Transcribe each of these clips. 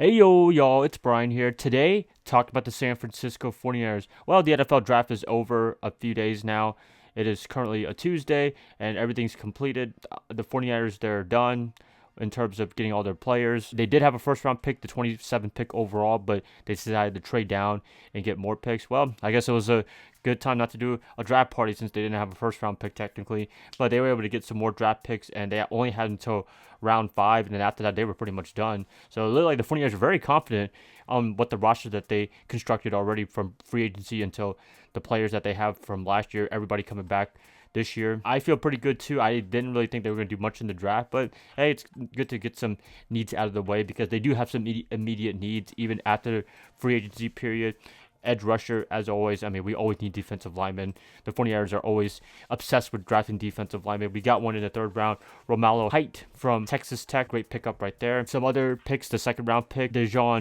Hey yo, y'all, it's Brian here. Today, talk about the San Francisco 49ers. Well, the NFL draft is over a few days now. It is currently a Tuesday, and everything's completed. The 49ers, they're done in terms of getting all their players. They did have a first round pick, the 27th pick overall, but they decided to trade down and get more picks. Well, I guess it was a good time not to do a draft party since they didn't have a first round pick technically, but they were able to get some more draft picks, and they only had until round five, and then after that, they were pretty much done. So it looked like the 49ers are very confident on what the roster that they constructed already from free agency until the players that they have from last year, everybody coming back this year. I feel pretty good too. I didn't really think they were going to do much in the draft, but hey, it's good to get some needs out of the way because they do have some immediate needs even after free agency period. Edge rusher, as always. I mean, we always need defensive linemen. The 49ers are always obsessed with drafting defensive linemen. We got one in the third round. Romello Height from Texas Tech. Great pickup right there. Some other picks, the second round pick,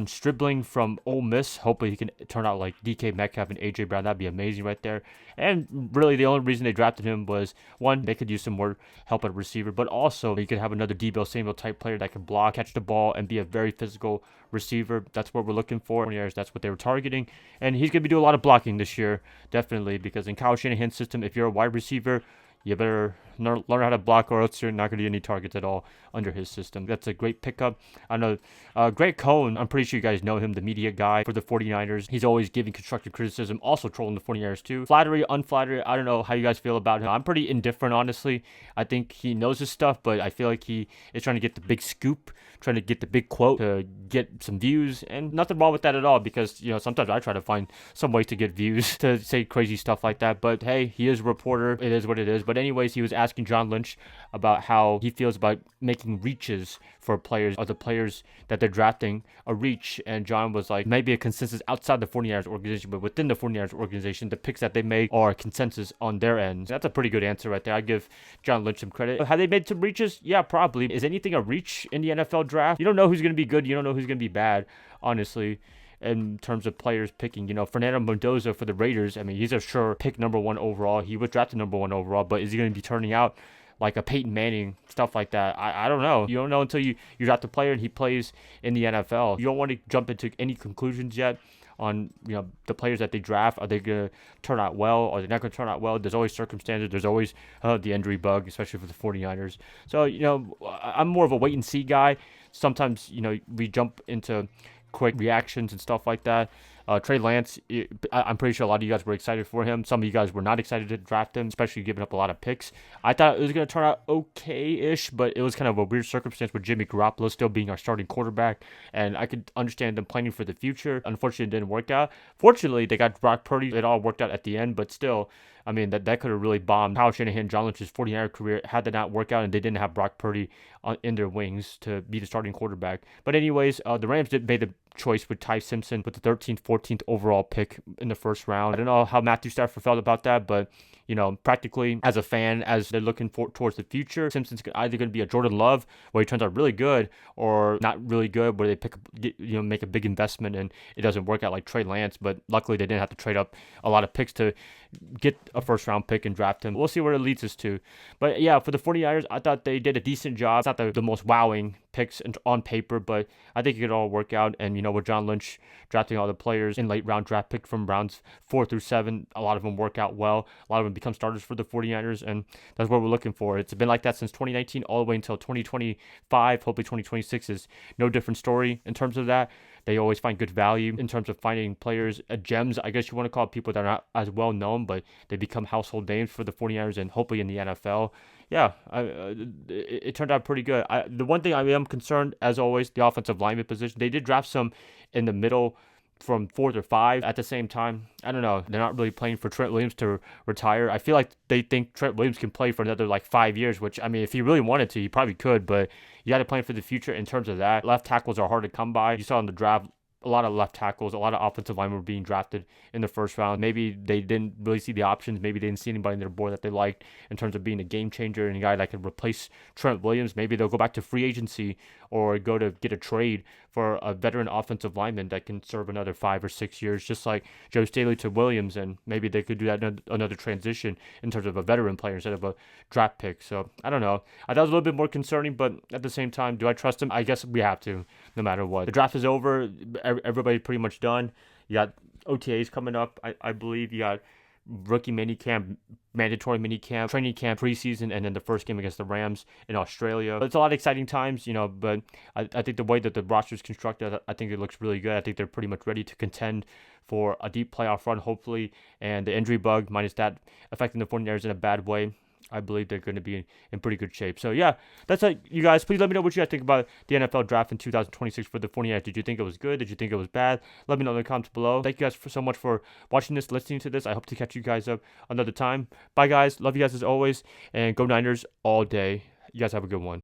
Stribling from Ole Miss. Hopefully he can turn out like DK Metcalf and AJ Brown. That'd be amazing right there. And really the only reason they drafted him was, one, they could use some more help at receiver, but also you could have another Debo Samuel type player that can block, catch the ball, and be a very physical receiver. That's what we're looking for. 49ers, that's what they were targeting. And he's going to be doing a lot of blocking this year, definitely, because in Kyle Shanahan's system, if you're a wide receiver, you better learn how to block or else you're not going to get any targets at all under his system. That's a great pickup. I know Greg Cohn, I'm pretty sure you guys know him, the media guy for the 49ers. He's always giving constructive criticism, also trolling the 49ers too. Flattery, unflattery, I don't know how you guys feel about him. I'm pretty indifferent, honestly. I think he knows his stuff, but I feel like he is trying to get the big scoop, trying to get the big quote to get some views, and nothing wrong with that at all because, sometimes I try to find some ways to get views to say crazy stuff like that. But hey, he is a reporter. It is what it is. But anyways, he was asking John Lynch about how he feels about making reaches for players, or the players that they're drafting a reach. And John was like, maybe a consensus outside the 49ers organization, but within the 49ers organization, the picks that they make are consensus on their end. That's a pretty good answer right there. I give John Lynch some credit. Have they made some reaches? Yeah, probably. Is anything a reach in the NFL draft? You don't know who's going to be good. You don't know who's going to be bad, honestly, in terms of players picking. Fernando Mendoza for the Raiders, I mean, he's a sure pick number one overall. He was drafted number one overall, but is he going to be turning out like a Peyton Manning, stuff like that? I don't know. You don't know until you draft the player and he plays in the NFL. You don't want to jump into any conclusions yet on the players that they draft. Are they going to turn out well? Are they not going to turn out well? There's always circumstances. There's always the injury bug, especially for the 49ers. So, I'm more of a wait and see guy. Sometimes, we jump into quick reactions and stuff like that. Trey Lance, I'm pretty sure a lot of you guys were excited for him. Some of you guys were not excited to draft him, especially giving up a lot of picks. I thought it was going to turn out okay-ish, but it was kind of a weird circumstance with Jimmy Garoppolo still being our starting quarterback, and I could understand them planning for the future. Unfortunately, it didn't work out. Fortunately, they got Brock Purdy. It all worked out at the end, but still, I mean, that could have really bombed Kyle Shanahan, John Lynch's 49er career had that not work out, and they didn't have Brock Purdy in their wings to be the starting quarterback. But anyways, the Rams did made the choice with Ty Simpson with the 13th, 14th overall pick in the first round. I don't know how Matthew Stafford felt about that, but practically as a fan, as they're looking towards the future, Simpson's either going to be a Jordan Love, where he turns out really good, or not really good, where they make a big investment and it doesn't work out like Trey Lance. But luckily, they didn't have to trade up a lot of picks to get a first round pick and draft him. We'll see where it leads us to. But yeah, for the 49ers, I thought they did a decent job. It's not the most wowing picks on paper, but I think it could all work out. And with John Lynch drafting all the players in late round draft pick from rounds 4 through 7, a lot of them work out well. A lot of them become starters for the 49ers, and that's what we're looking for. It's been like that since 2019 all the way until 2025. Hopefully 2026 is no different story in terms of that. They always find good value in terms of finding players, gems, I guess you want to call it, people that are not as well known, but they become household names for the 49ers and hopefully in the NFL. Yeah, it turned out pretty good. The one thing I am concerned, as always, the offensive lineman position. They did draft some in the middle from 4th or 5 at the same time. I don't know. They're not really playing for Trent Williams to retire. I feel like they think Trent Williams can play for another 5 years, which, I mean, if he really wanted to, he probably could, but you got to plan for the future in terms of that. Left tackles are hard to come by. You saw in the draft, a lot of left tackles, a lot of offensive linemen were being drafted in the first round. Maybe they didn't really see the options. Maybe they didn't see anybody on their board that they liked in terms of being a game changer and a guy that could replace Trent Williams. Maybe they'll go back to free agency or go to get a trade for a veteran offensive lineman that can serve another 5 or 6 years, just like Joe Staley to Williams, and maybe they could do that another transition in terms of a veteran player instead of a draft pick. So I don't know. I thought it was a little bit more concerning, but at the same time, do I trust him? I guess we have to, no matter what. The draft is over. Everybody's pretty much done. You got OTAs coming up, I believe. You got rookie minicamp, mandatory minicamp, training camp, preseason, and then the first game against the Rams in Australia. It's a lot of exciting times, but I think the way that the roster is constructed, I think it looks really good. I think they're pretty much ready to contend for a deep playoff run, hopefully, and the injury bug, minus that affecting the 49ers in a bad way, I believe they're going to be in pretty good shape. So, yeah, that's it, you guys. Please let me know what you guys think about the NFL draft in 2026 for the 49ers. Did you think it was good? Did you think it was bad? Let me know in the comments below. Thank you guys so much for watching this, listening to this. I hope to catch you guys up another time. Bye, guys. Love you guys as always. And go Niners all day. You guys have a good one.